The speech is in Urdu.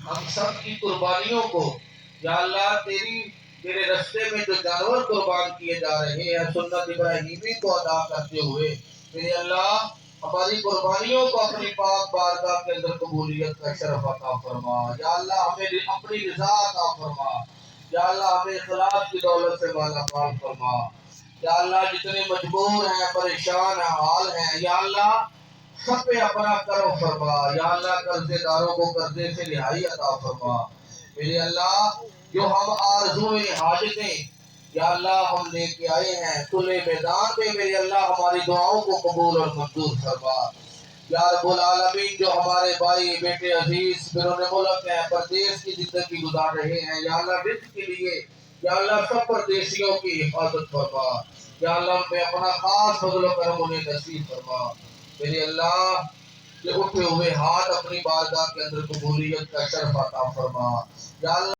ہم سب کی قربانیوں کو یا اللہ تیرے رستے میں جو جانور قربان کیے جا رہے ہیں سنت ابراہیمی کو ادا کرتے ہوئے میرے اللہ ہماری قربانیوں کو اپنی پاک بارگاہ کے اندر قبولیت کا شرف عطا فرما یا اللہ ہمیں اپنی رضا عطا فرما یا اللہ ہمیں اخلاص کی دولت سے مالا مال فرما یا اللہ جتنے مجبور ہیں پریشان ہیں حال ہیں یا اللہ سب پہ اپنا کرم فرما یا اللہ قرضے داروں کو قرضے سے رہائی عطا فرما میرے اللہ جو ہم آرزویں حاجتیں یا اللہ ہم لے کے آئے ہیں کھلے میدان میں میرے اللہ ہماری دعاؤں کو قبول اور منظور فرما یا رب العالمین جو ہمارے بھائی بیٹے عزیز بیرون ملک ہیں پردیس کی زندگی گزار رہے ہیں یا اللہ رزق کے لیے یا اللہ سب پردیسیوں کی حفاظت فرما یا اللہ ہم پہ اپنا خاص فضل و کرم انہیں نصیب فرما میرے اللہ کہ اٹھے ہوئے ہاتھ اپنی بارگاہ کے اندر قبولیت کا شرف عطا فرما یا اللہ